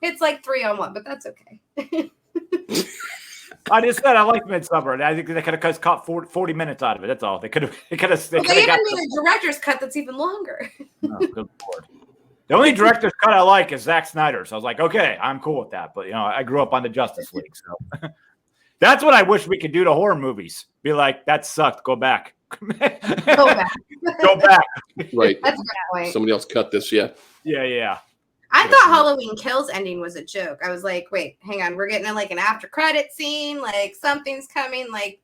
it's like 3-on-1, but that's okay. I just said I liked Midsummer. And I think they could have cut 40 minutes out of it. That's all. They could have. Well, they even made a director's cut that's even longer. Oh, good Lord. The only director's cut I like is Zack Snyder. So I was like, okay, I'm cool with that. But, you know, I grew up on the Justice League. So that's what I wish we could do to horror movies. Be like, that sucked. Go back. Go back. Go back. Right. That's a good point. Somebody else cut this. Yeah. Yeah. I thought Halloween Kills ending was a joke. I was like, wait, hang on. We're getting like an after credit scene. Like something's coming. Like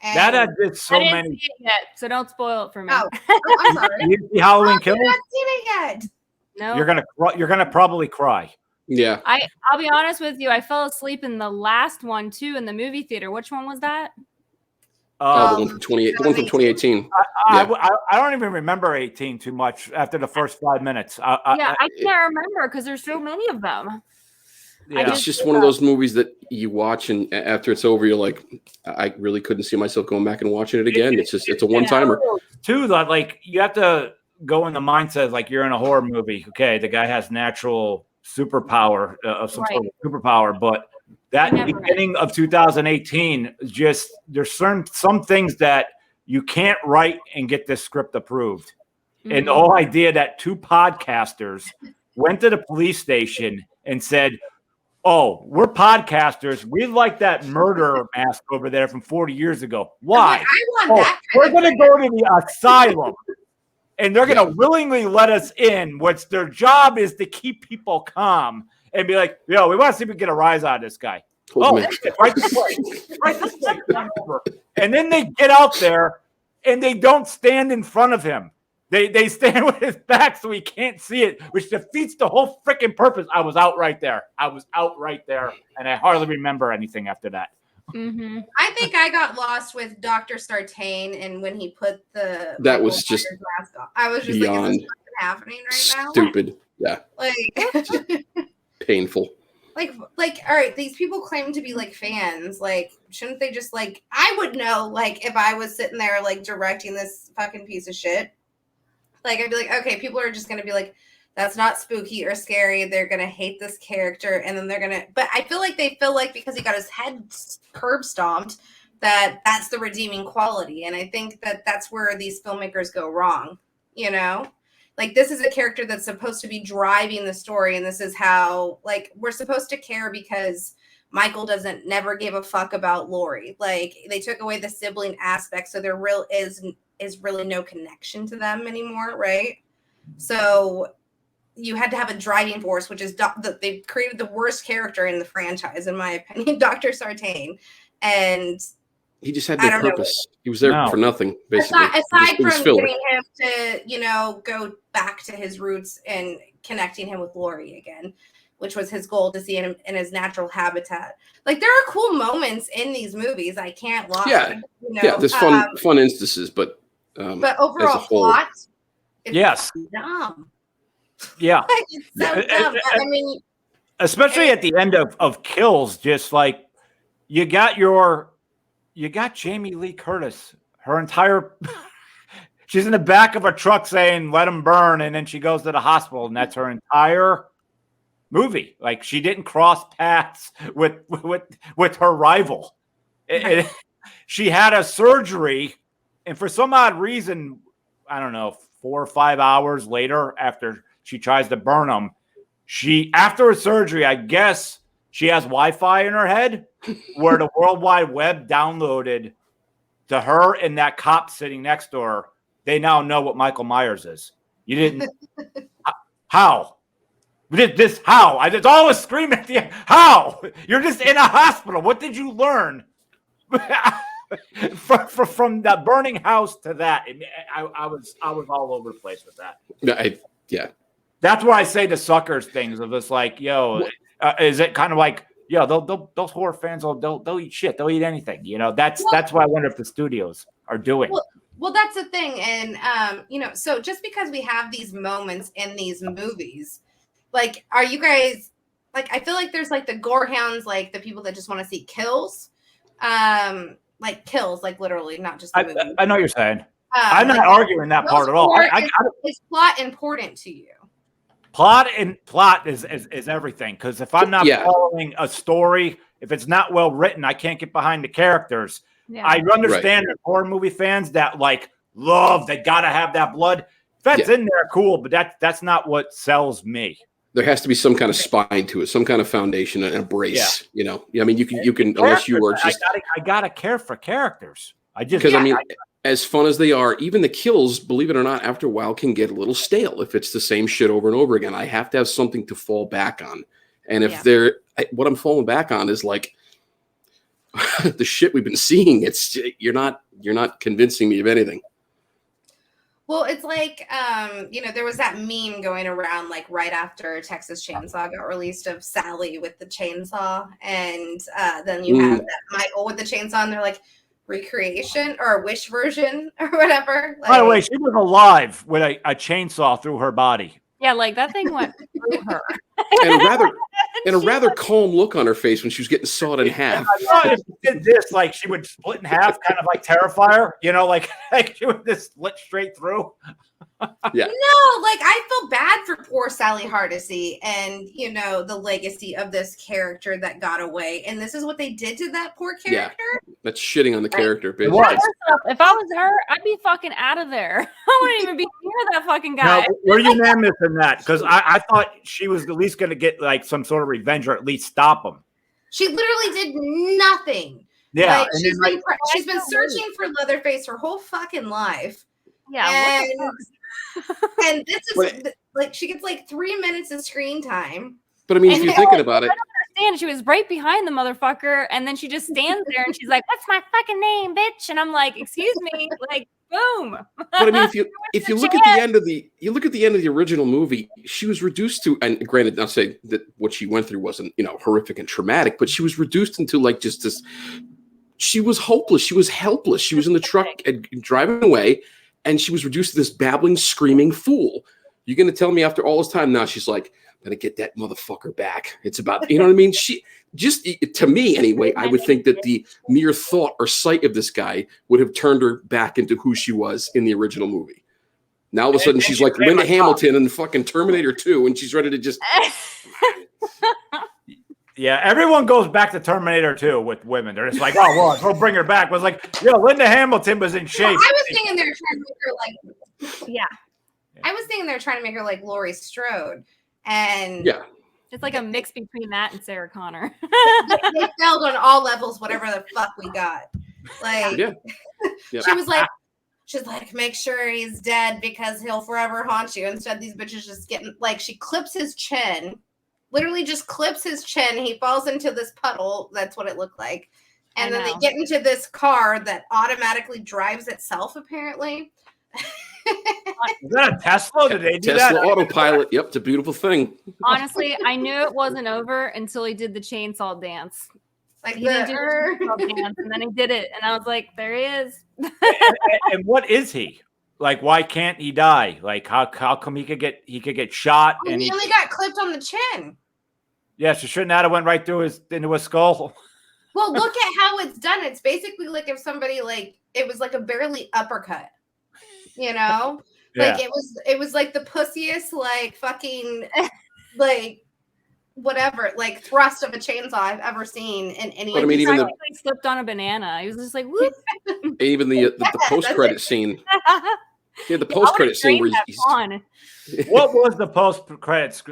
and That I did so I didn't many. see it yet, so don't spoil it for me. Oh, I'm sorry. You see Halloween I've Kills? not seen it yet. No, You're gonna probably cry. Yeah. I'll be honest with you. I fell asleep in the last one too in the movie theater. Which one was that? The one from 2018. I don't even remember 18 too much after the first 5 minutes. I can't remember because there's so many of them. Yeah. It's just one of those movies that you watch and after it's over, you're like, I really couldn't see myself going back and watching it again. It's a one-timer. Too, like you have to go in the mindset like you're in a horror movie. Okay, the guy has natural superpower of some sort of superpower, but that beginning of 2018 just there's some things that you can't write and get this script approved. And the whole idea that two podcasters went to the police station and said, "Oh, we're podcasters. We like that murder mask over there from 40 years ago. Why? Like, I want that. We're going to go to the asylum, and they're going to willingly let us in, which their job is to keep people calm and be like, yo, we want to see if we can get a rise out of this guy. Oh, Right this way. Right this way. And then they get out there, and they don't stand in front of him. They stand with his back so he can't see it, which defeats the whole freaking purpose. I was out right there, and I hardly remember anything after that. Mm-hmm. I think I got lost with Dr. Sartain, and when he put the That was just mask on. I was just beyond like, is this happening right now? stupid. Yeah. Like Painful. like all right, these people claim to be like fans. Like, shouldn't they just like I would know, like, if I was sitting there like directing this fucking piece of shit. Like, I'd be like, okay, people are just gonna be like, that's not spooky or scary. They're gonna hate this character, and then they're gonna. But I feel like they feel like because he got his head curb stomped, that's the redeeming quality. And I think that that's where these filmmakers go wrong. You know, like this is a character that's supposed to be driving the story, and this is how like we're supposed to care because Michael doesn't never give a fuck about Laurie. Like they took away the sibling aspect, so there is really no connection to them anymore, right? So you had to have a driving force, which is they created the worst character in the franchise, in my opinion, Dr. Sartain, and he just had no purpose. He was there for nothing, basically. Aside from getting him to, go back to his roots and connecting him with Laurie again. which was his goal to see him in his natural habitat. Like, there are cool moments in these movies. I can't lie. Yeah. You know? Yeah, there's fun instances, but overall as a whole, plot, it's Yes. dumb. Yeah. Like, it's so dumb. I mean, especially at the end of Kills, just like you got Jamie Lee Curtis, her entire she's in the back of a truck saying let him burn, and then she goes to the hospital, and that's her entire movie. Like, she didn't cross paths with her rival. She had a surgery, and for some odd reason, I don't know, 4 or 5 hours later, after she tries to burn him, after her surgery, I guess she has Wi-Fi in her head where the World Wide Web downloaded to her and that cop sitting next to her. They now know what Michael Myers is. You didn't. How? How? I just always scream at the end. How? You're just in a hospital. What did you learn? From that burning house to that, I was all over the place with that. Yeah. That's why I say the suckers things of this, like, yo, is it kind of like, yo, those horror fans they'll eat shit, they'll eat anything, you know? That's why I wonder if the studios are doing. Well, that's the thing, and so just because we have these moments in these movies, like, are you guys like? I feel like there's like the gore hounds, like the people that just want to see kills, like kills, like literally, not just the movie. I know what you're saying. I'm not arguing that part at all. Is plot important to you? Plot is everything, because if I'm not following a story, if it's not well written, I can't get behind the characters. Yeah. I understand the horror movie fans that like love, they gotta have that blood. If that's in there, cool, but that's not what sells me. There has to be some kind of spine to it, some kind of foundation and a brace. You know, I mean, you can unless you are just. I gotta care for characters. I mean, as fun as they are, even the kills, believe it or not, after a while can get a little stale if it's the same shit over and over again. I have to have something to fall back on, and if what I'm falling back on is like the shit we've been seeing. It's you're not convincing me of anything. Well, it's like, there was that meme going around like right after Texas Chainsaw got released of Sally with the chainsaw. And then you have that Michael with the chainsaw, and they're like, recreation or a wish version or whatever. Like, by the way, she was alive with a chainsaw through her body. Yeah, like that thing went through her. And a rather calm look on her face when she was getting sawed in half. If she did this, like she would split in half, kind of like Terrifier, like she would just split straight through. Yeah. No, like I feel bad for poor Sally Hardesty and the legacy of this character that got away, and this is what they did to that poor character. Yeah, that's shitting on the character, bitch. If I was her, I'd be fucking out of there. I wouldn't even be near that fucking guy. No, we're unanimous in that, because I thought she was at least going to get like some sort of revenge or at least stop him. She literally did nothing. Yeah, like, she's been searching for Leatherface her whole fucking life. Yeah, and this is like she gets like 3 minutes of screen time. But I mean, if you're thinking about it, I don't understand. She was right behind the motherfucker, and then she just stands there and she's like, "What's my fucking name, bitch?" And I'm like, "Excuse me," like, boom. But I mean, if you look at the end of the original movie, she was reduced to, and granted, I'll say that what she went through wasn't horrific and traumatic, but she was reduced into like just this. She was hopeless. She was helpless. She was in the truck and driving away. And she was reduced to this babbling, screaming fool. You're going to tell me after all this time now, she's like, I'm going to get that motherfucker back. It's about, you know what I mean? She just, to me anyway, I would think that the mere thought or sight of this guy would have turned her back into who she was in the original movie. Now all of a sudden she's like Linda Hamilton in fucking Terminator 2, and she's ready to just... Yeah, everyone goes back to Terminator 2 with women. They're just like, oh, well, we'll bring her back. It was like, Linda Hamilton was in shape. I was thinking they're trying to make her like... Yeah. I was thinking they're trying to make her like Laurie Strode. And... Yeah. It's like a mix between that and Sarah Connor. they failed on all levels, whatever the fuck we got. Like, she's like, make sure he's dead because he'll forever haunt you. Instead, these bitches just getting, like, she clips his chin. Literally just clips his chin. He falls into this puddle. That's what it looked like. And then they get into this car that automatically drives itself, apparently. Is that a Tesla? Did they do Tesla that? autopilot. Yep, it's a beautiful thing. Honestly, I knew it wasn't over until he did the chainsaw dance. Like He didn't do the chainsaw dance, and then he did it, and I was like, there he is. And what is he? Like, why can't he die? Like, how come he could get shot? Oh, And he only got clipped on the chin. yeah, so shouldn't that have went right through into his skull? Well, look at how it's done. It's basically like if somebody it was like a barely uppercut, you know? Yeah. Like it was like the pussiest, like fucking like whatever, like thrust of a chainsaw I've ever seen in any. But I mean, even he slipped on a banana. He was just like, whoop. even the post-credit scene. Yeah, the post-credit scene where he's What was the post-credits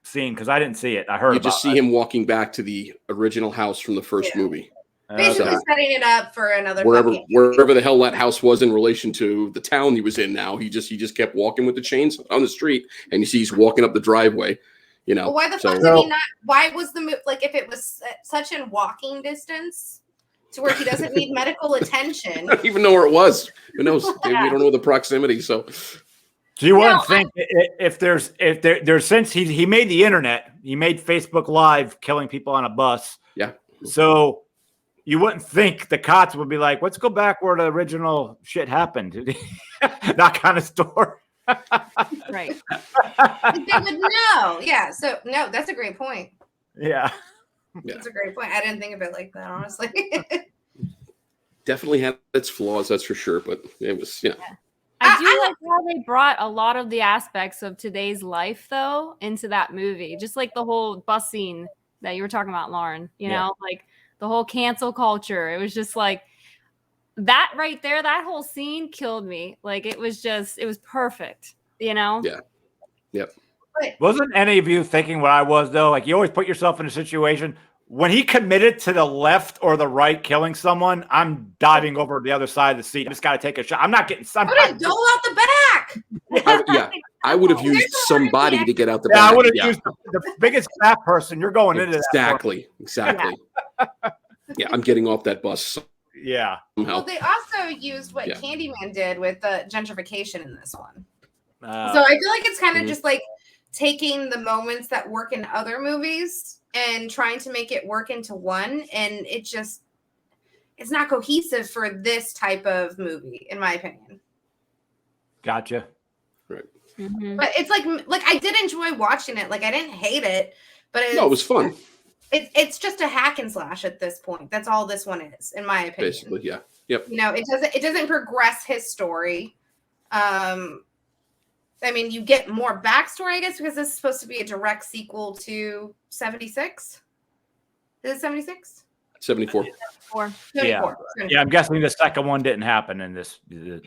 scene? Because I didn't see it. I heard. You just see him walking back to the original house from the first movie. Basically setting it up for another wherever the hell that house was in relation to the town he was in. Now he just kept walking with the chains on the street, and you see he's walking up the driveway. You know, well, why the fuck did he not? Why was the like if it was such in walking distance to where he doesn't need medical attention? I don't even know where it was. Who knows? We don't know the proximity. So you wouldn't think if there's since he made the internet, he made Facebook Live killing people on a bus. Yeah. So you wouldn't think the cops would be like, let's go back where the original shit happened. That kind of story. Right. They would know. Yeah. So no, that's a great point. Yeah. That's a great point. I didn't think of it like that, honestly. Definitely had its flaws, that's for sure. But it was, I do like how they brought a lot of the aspects of today's life, though, into that movie. Just like the whole bus scene that you were talking about, Lauren. You know, like the whole cancel culture. It was just like that right there. That whole scene killed me. Like it was perfect. You know? Yeah. Yep. Wasn't any of you thinking what I was though? Like you always put yourself in a situation when he committed to the left or the right killing someone, I'm diving over the other side of the seat. I just got to take a shot. I'm not getting some. Put a dole out the back. I would have used somebody to get out the back. I would have used the biggest fat person. You're going into that. Exactly. Yeah, I'm getting off that bus. Yeah. Somehow. Well, they also used what Candyman did with the gentrification in this one. So I feel like it's kind of just like taking the moments that work in other movies and trying to make it work into one, and it's not cohesive for this type of movie, in my opinion. Gotcha. Right. Mm-hmm. But it's like I did enjoy watching it. Like I didn't hate it, but it was fun. It's just a hack and slash at this point. That's all this one is, in my opinion. Basically, yeah. Yep. You know, it doesn't progress his story. I mean, you get more backstory, I guess, because this is supposed to be a direct sequel to 76. Is it 76? 74. 74. Yeah, I'm guessing the second one didn't happen in this. They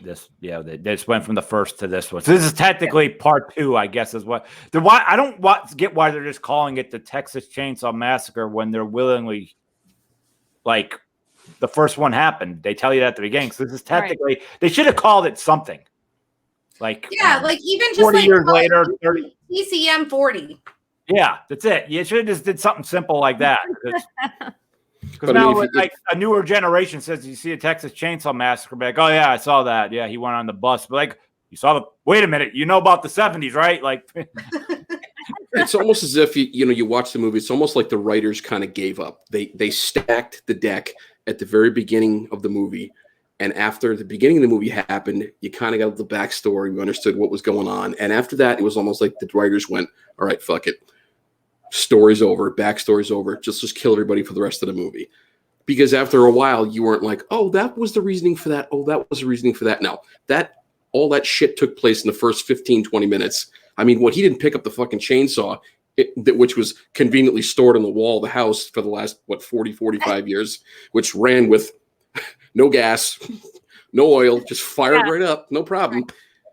just went from the first to this one. So this is technically part 2, I guess, is what. I don't get why they're just calling it the Texas Chainsaw Massacre when they're willingly, like, the first one happened. They tell you that at the beginning. So this is technically, they should have called it something. Like like even just 40 like years later, 30. TCM 40. Yeah, that's it. You should have just did something simple like that. Because But now, I mean, like a newer generation says, you see a Texas Chainsaw Massacre, be like, oh yeah, I saw that. Yeah, he went on the bus. But like, you saw the. Wait a minute, you know about the 70s, right? Like, it's almost as if you watch the movie. It's almost like the writers kind of gave up. They stacked the deck at the very beginning of the movie. And after the beginning of the movie happened, you kind of got the backstory. You understood what was going on. And after that, it was almost like the writers went, all right, fuck it. Story's over. Backstory's over. Just kill everybody for the rest of the movie. Because after a while, you weren't like, oh, that was the reasoning for that. Oh, that was the reasoning for that. No, all that shit took place in the first 15, 20 minutes. I mean, he didn't pick up the fucking chainsaw, which was conveniently stored on the wall of the house for the last, 40, 45 years, which ran with no gas, no oil, just fired right up, no problem.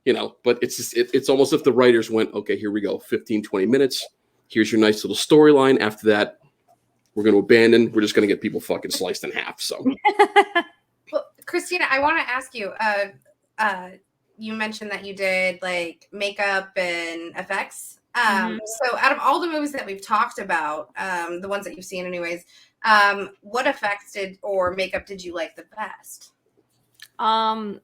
But it's almost if the writers went, okay, here we go, 15, 20 minutes. Here's your nice little storyline. After that, we're going to abandon. We're just going to get people fucking sliced in half. So, well, Christina, I want to ask you, you mentioned that you did like makeup and effects. So out of all the movies that we've talked about, the ones that you've seen anyways, what effects or makeup did you like the best? I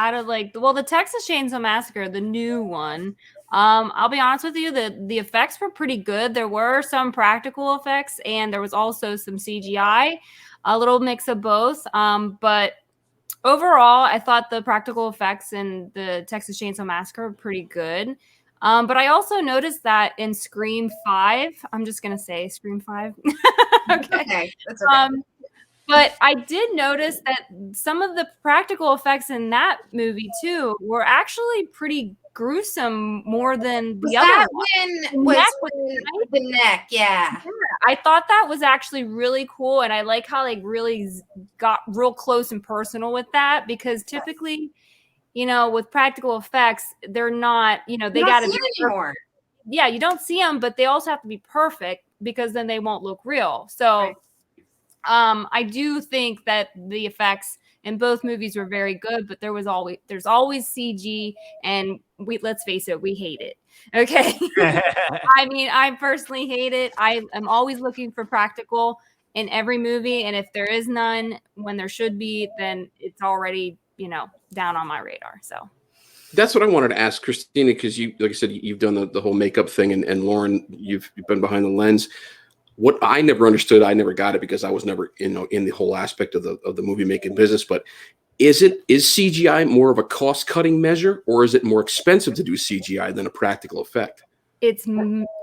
out of like, well, the Texas Chainsaw Massacre, the new one, I'll be honest with you, the effects were pretty good. There were some practical effects and there was also some CGI, a little mix of both. But overall, I thought the practical effects in the Texas Chainsaw Massacre were pretty good. But I also noticed that in Scream 5, I'm just going to say Scream 5. Okay. That's okay. But I did notice that some of the practical effects in that movie too were actually pretty gruesome, more than the other one. The neck, yeah. I thought that was actually really cool, and I like how they really got real close and personal with that, because typically, you know, with practical effects, they're not, you know, they got to be anymore. Yeah, you don't see them, but they also have to be perfect because then they won't look real. So. Right. I do think that the effects in both movies were very good, but there's always CG, and let's face it, we hate it. Okay. I mean, I personally hate it. I am always looking for practical in every movie, and if there is none when there should be, then it's already, you know, down on my radar. So that's what I wanted to ask Christina, because you, like I said, you've done the whole makeup thing, and Loren, you've been behind the lens. What I never understood, I never got it because I was never, you know, in the whole aspect of the movie making business. But is CGI more of a cost cutting measure, or is it more expensive to do CGI than a practical effect? It's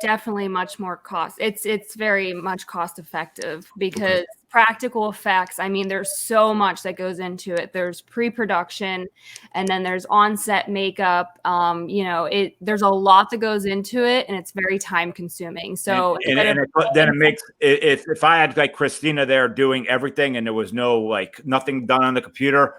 definitely much more cost. It's very much cost effective because practical effects, I mean, there's so much that goes into it. There's pre-production, and then there's on-set makeup. You know, there's a lot that goes into it, and it's very time consuming. So then it makes if I had like Christina there doing everything and there was no like nothing done on the computer,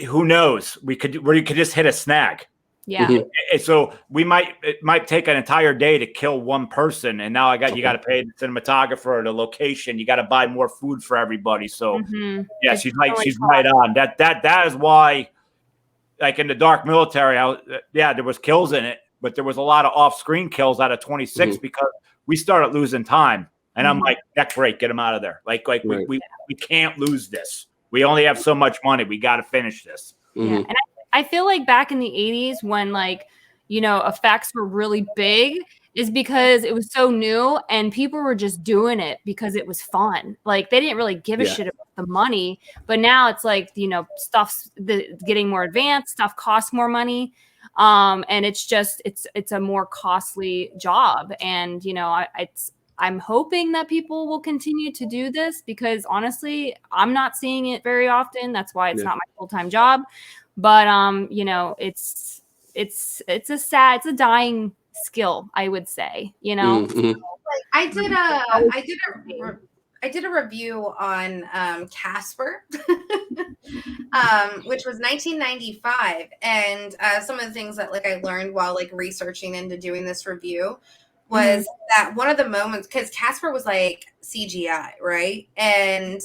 who knows, we could just hit a snag. Yeah. Mm-hmm. So it might take an entire day to kill one person, and now you got to pay the cinematographer, the location, you got to buy more food for everybody. So yeah, she's right on. That is why, like in the Dark Military, there was kills in it, but there was a lot of off-screen kills out of 26 because we started losing time, and I'm like, neck break, get them out of there. Like we can't lose this. We only have so much money. We got to finish this. Yeah, and I feel like back in the 80s when, like, you know, effects were really big is because it was so new and people were just doing it because it was fun. Like, they didn't really give a shit about the money. But now it's like, you know, stuff's getting more advanced, stuff costs more money. And it's just, it's a more costly job. And, you know, I'm hoping that people will continue to do this because honestly, I'm not seeing it very often. That's why it's not my full-time job. But you know, it's a dying skill, I would say. You know, I did a review on Casper, which was 1995, and some of the things that like I learned while like researching into doing this review was that one of the moments, because Casper was like CGI, right? And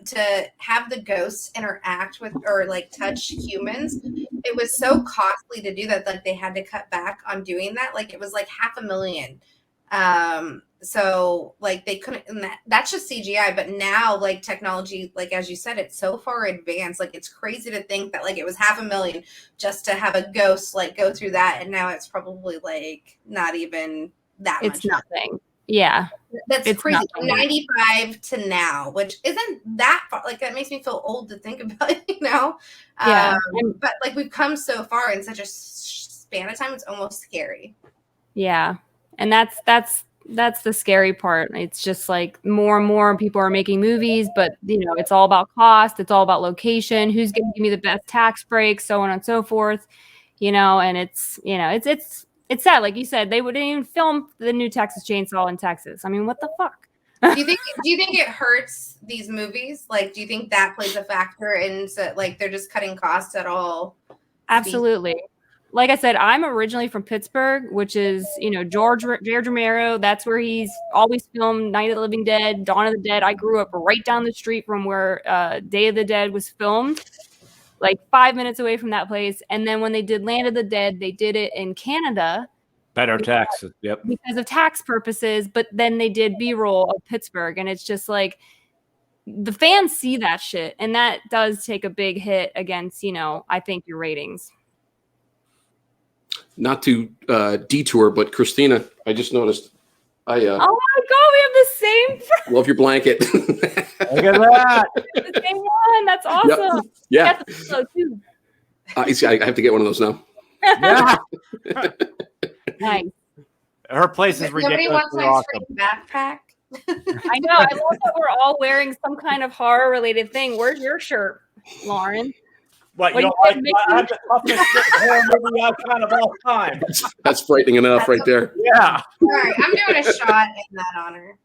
to have the ghosts interact with or like touch humans, it was so costly to do that, like they had to cut back on doing that. Like it was like $500,000. So like they couldn't, and that's just CGI. But now like technology, like as you said, it's so far advanced. Like it's crazy to think that like it was $500,000 just to have a ghost like go through that, and now it's probably like not even that much. It's nothing. Yeah. That's crazy. From 95 to now, which isn't that far. Like that makes me feel old to think about, you know? Yeah. But like we've come so far in such a span of time, it's almost scary. Yeah. And that's the scary part. It's just like more and more people are making movies, but you know, it's all about cost. It's all about location. Who's going to give me the best tax breaks, so on and so forth, you know, and it's, you know, it's sad. Like you said, they wouldn't even film the new Texas Chainsaw in Texas. I mean, what the fuck? Do you think it hurts these movies? Like, do you think that plays a factor in like they're just cutting costs at all? Absolutely. Like I said, I'm originally from Pittsburgh, which is, you know, George Romero. That's where he's always filmed Night of the Living Dead, Dawn of the Dead. I grew up right down the street from where Day of the Dead was filmed, like 5 minutes away from that place. And then when they did Land of the Dead, they did it in Canada. Better taxes, because of tax purposes. But then they did B-roll of Pittsburgh. And it's just like, the fans see that shit, and that does take a big hit against, I think your ratings. Not to detour, but Christina, I just noticed. Oh my God, we have the same. Love your blanket. Look at that. The same one. That's awesome. Yeah. I got the pillow too. You see, I have to get one of those now. Yeah. Nice. Her place is Nobody wants ridiculously my awesome. free backpack. I know. I love that we're all wearing some kind of horror related thing. Where's your shirt, Lauren? What, What you do don't you like? think, I have the toughest horror movie icon of all time. That's frightening enough right there. Yeah. All right, I'm doing a shot in that honor.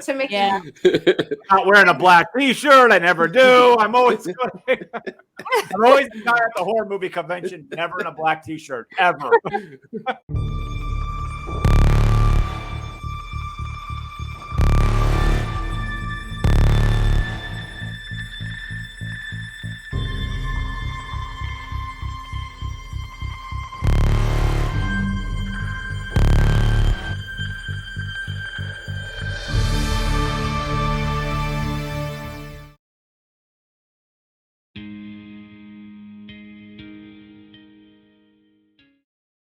To make Not wearing a black T-shirt. I never do. I'm always the guy at the horror movie convention, never in a black T-shirt, ever.